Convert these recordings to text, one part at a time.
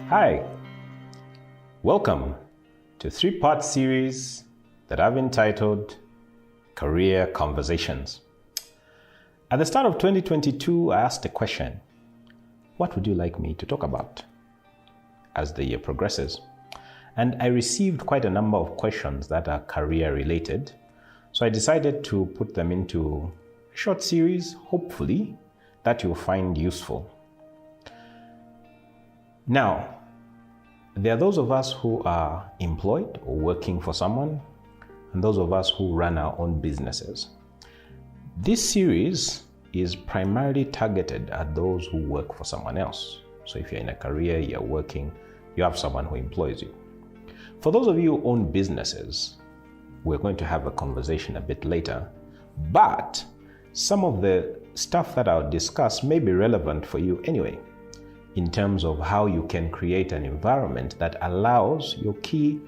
Hi, welcome to a three-part series that I've entitled Career Conversations. At the start of 2022, I asked a question: what would you like me to talk about as the year progresses? And I received quite a number of questions that are career related. So I decided to put them into a short series, hopefully, that you'll find useful. Now, there are those of us who are employed or working for someone, and those of us who run our own businesses. This series is primarily targeted at those who work for someone else. So if you're in a career, you're working, you have someone who employs you. For those of you who own businesses, we're going to have a conversation a bit later, but some of the stuff that I'll discuss may be relevant for you anyway, in terms of how you can create an environment that allows your key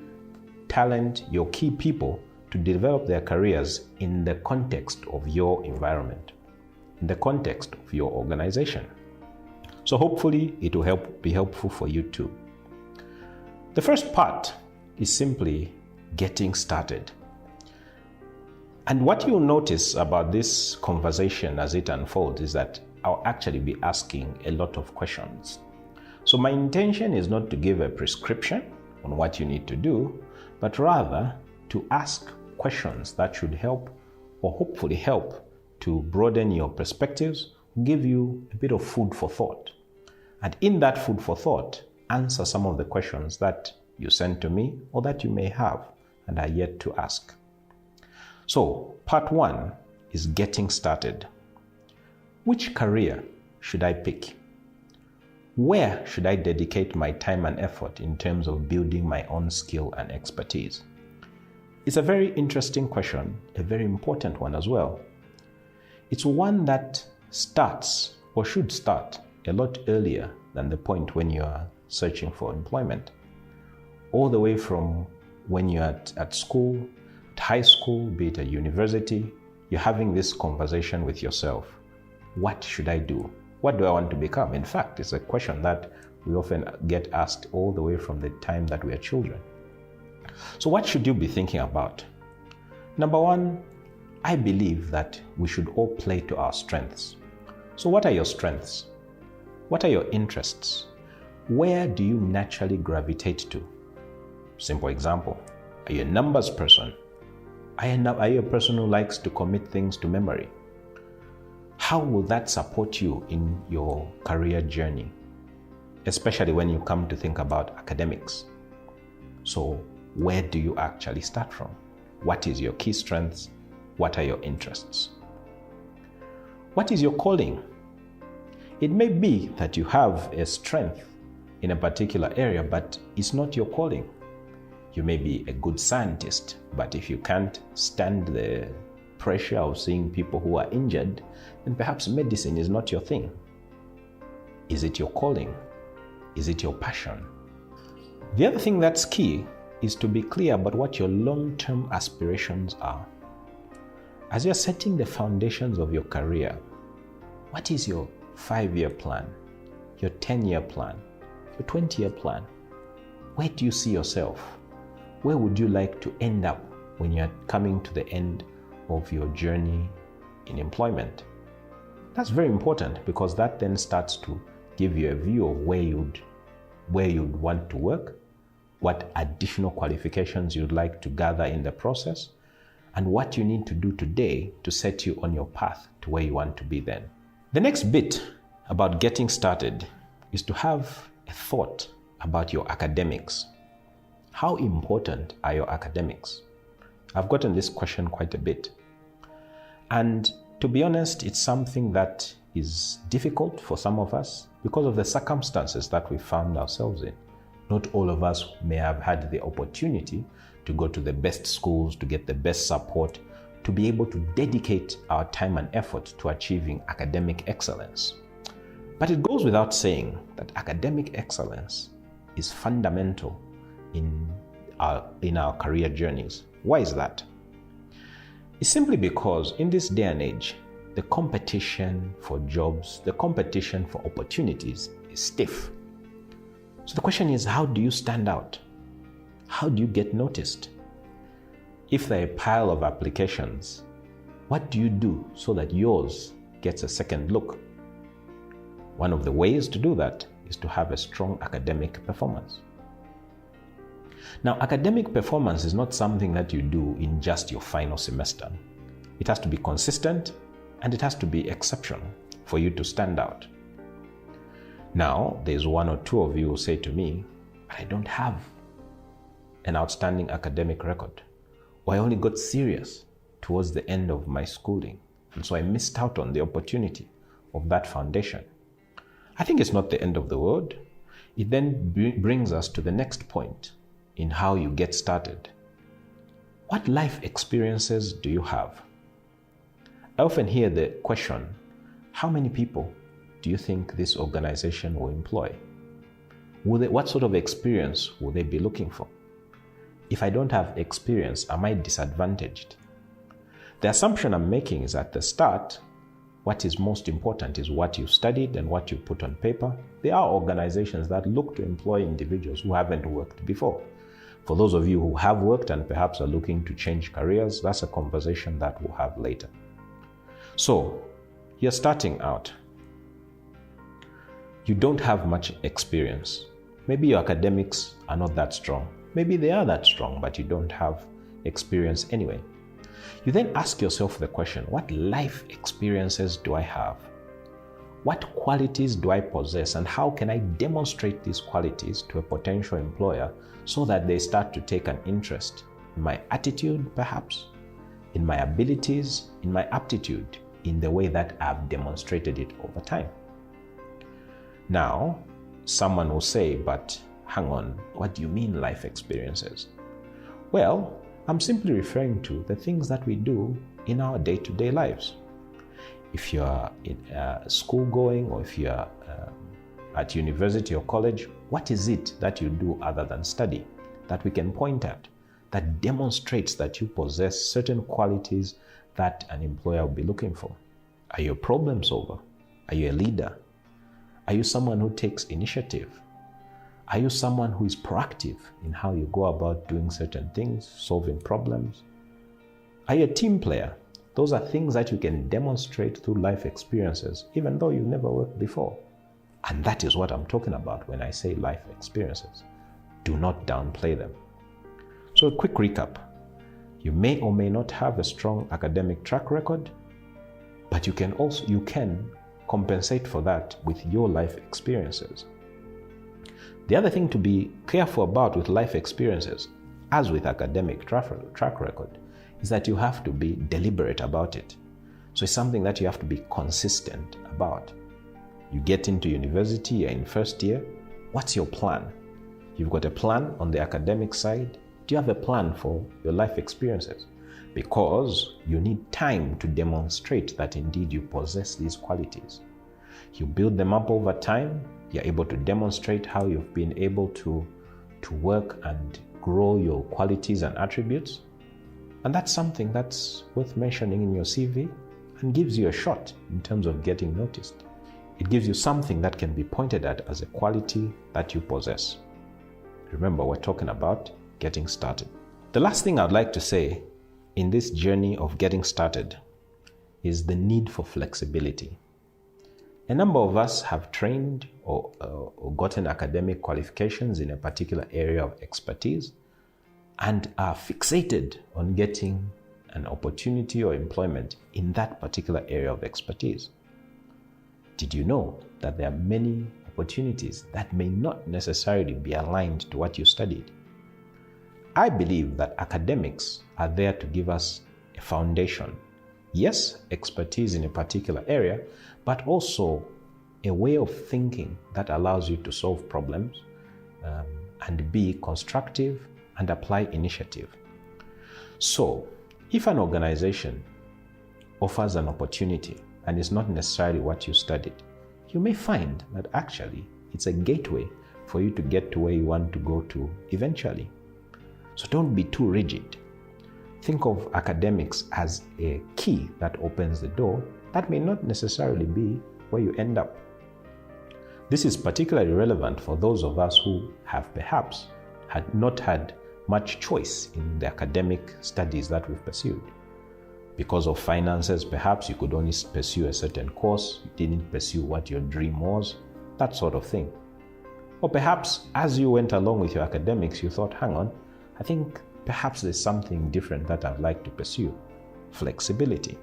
talent, your key people to develop their careers in the context of your environment, in the context of your organization. So hopefully it will be helpful for you too. The first part is simply getting started. And what you'll notice about this conversation as it unfolds is that I'll actually be asking a lot of questions. So my intention is not to give a prescription on what you need to do, but rather to ask questions that should help, or hopefully help, to broaden your perspectives, give you a bit of food for thought. And in that food for thought, answer some of the questions that you sent to me or that you may have and are yet to ask. So part one is getting started. Which career should I pick? Where should I dedicate my time and effort in terms of building my own skill and expertise? It's a very interesting question, a very important one as well. It's one that starts, or should start, a lot earlier than the point when you are searching for employment. All the way from when you're at school, at high school, be it a university, you're having this conversation with yourself. What should I do? What do I want to become? In fact, it's a question that we often get asked all the way from the time that we are children. So what should you be thinking about? Number one, I believe that we should all play to our strengths. So what are your strengths? What are your interests? Where do you naturally gravitate to? Simple example, are you a numbers person? Are you a person who likes to commit things to memory? How will that support you in your career journey, especially when you come to think about academics? So where do you actually start from? What is your key strengths? What are your interests? What is your calling? It may be that you have a strength in a particular area, but it's not your calling. You may be a good scientist, but if you can't stand the pressure of seeing people who are injured, then perhaps medicine is not your thing. Is it your calling? Is it your passion? The other thing that's key is to be clear about what your long-term aspirations are. As you're setting the foundations of your career, what is your 5-year plan, your 10-year plan, your 20-year plan? Where do you see yourself? Where would you like to end up when you're coming to the end of your journey in employment? That's very important, because that then starts to give you a view of where you'd want to work, what additional qualifications you'd like to gather in the process, and what you need to do today to set you on your path to where you want to be then. The next bit about getting started is to have a thought about your academics. How important are your academics? I've gotten this question quite a bit. And to be honest, it's something that is difficult for some of us because of the circumstances that we found ourselves in. Not all of us may have had the opportunity to go to the best schools, to get the best support, to be able to dedicate our time and effort to achieving academic excellence. But it goes without saying that academic excellence is fundamental in our career journeys. Why is that? It's simply because in this day and age, the competition for jobs, the competition for opportunities is stiff. So the question is, how do you stand out? How do you get noticed? If there are a pile of applications, what do you do so that yours gets a second look? One of the ways to do that is to have a strong academic performance. Now, academic performance is not something that you do in just your final semester. It has to be consistent and it has to be exceptional for you to stand out. Now, there's one or two of you who say to me, I don't have an outstanding academic record, or I only got serious towards the end of my schooling, and so I missed out on the opportunity of that foundation. I think it's not the end of the world. It then brings us to the next point in how you get started. What life experiences do you have? I often hear the question, how many people do you think this organization will employ? What sort of experience will they be looking for? If I don't have experience, am I disadvantaged? The assumption I'm making is at the start, what is most important is what you studied and what you put on paper. There are organizations that look to employ individuals who haven't worked before. For those of you who have worked and perhaps are looking to change careers, that's a conversation that we'll have later. So, you're starting out. You don't have much experience. Maybe your academics are not that strong. Maybe they are that strong, but you don't have experience anyway. You then ask yourself the question, what life experiences do I have? What qualities do I possess, and how can I demonstrate these qualities to a potential employer so that they start to take an interest in my attitude, perhaps, in my abilities, in my aptitude, in the way that I've demonstrated it over time? Now, someone will say, but hang on, what do you mean life experiences? Well, I'm simply referring to the things that we do in our day-to-day lives. If you're in school going, or if you're at university or college, what is it that you do other than study that we can point at that demonstrates that you possess certain qualities that an employer will be looking for? Are you a problem solver? Are you a leader? Are you someone who takes initiative? Are you someone who is proactive in how you go about doing certain things, solving problems? Are you a team player? Those are things that you can demonstrate through life experiences, even though you've never worked before. And that is what I'm talking about when I say life experiences. Do not downplay them. So a quick recap. You may or may not have a strong academic track record, but you can compensate for that with your life experiences. The other thing to be careful about with life experiences, as with academic track record, is that you have to be deliberate about it. So it's something that you have to be consistent about. You get into university, you're in first year, what's your plan? You've got a plan on the academic side. Do you have a plan for your life experiences? Because you need time to demonstrate that indeed you possess these qualities. You build them up over time. You're able to demonstrate how you've been able to work and grow your qualities and attributes. And that's something that's worth mentioning in your CV and gives you a shot in terms of getting noticed. It gives you something that can be pointed at as a quality that you possess. Remember, we're talking about getting started. The last thing I'd like to say in this journey of getting started is the need for flexibility. A number of us have trained or gotten academic qualifications in a particular area of expertise and are fixated on getting an opportunity or employment in that particular area of expertise. Did you know that there are many opportunities that may not necessarily be aligned to what you studied? I believe that academics are there to give us a foundation. Yes, expertise in a particular area, but also a way of thinking that allows you to solve problems and be constructive and apply initiative. So, if an organization offers an opportunity and it's not necessarily what you studied, you may find that actually it's a gateway for you to get to where you want to go to eventually. So don't be too rigid. Think of academics as a key that opens the door. That may not necessarily be where you end up. This is particularly relevant for those of us who have perhaps had not had much choice in the academic studies that we've pursued. Because of finances, perhaps you could only pursue a certain course, you didn't pursue what your dream was, that sort of thing. Or perhaps as you went along with your academics, you thought, hang on, I think perhaps there's something different that I'd like to pursue. Flexibility.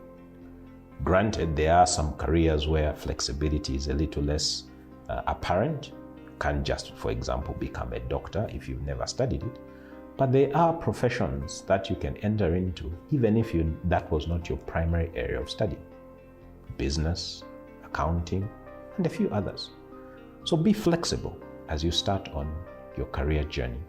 Granted, there are some careers where flexibility is a little less apparent. You can't just, for example, become a doctor if you've never studied it. But there are professions that you can enter into even if that was not your primary area of study. Business, accounting, and a few others. So be flexible as you start on your career journey.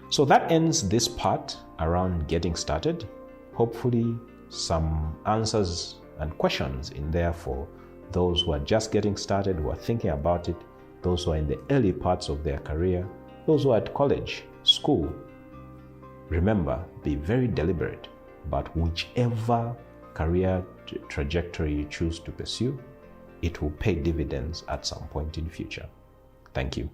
So that ends this part around getting started. Hopefully some answers and questions in there for those who are just getting started, who are thinking about it, those who are in the early parts of their career, those who are at college, school. Remember, be very deliberate about whichever career trajectory you choose to pursue. It will pay dividends at some point in the future. Thank you.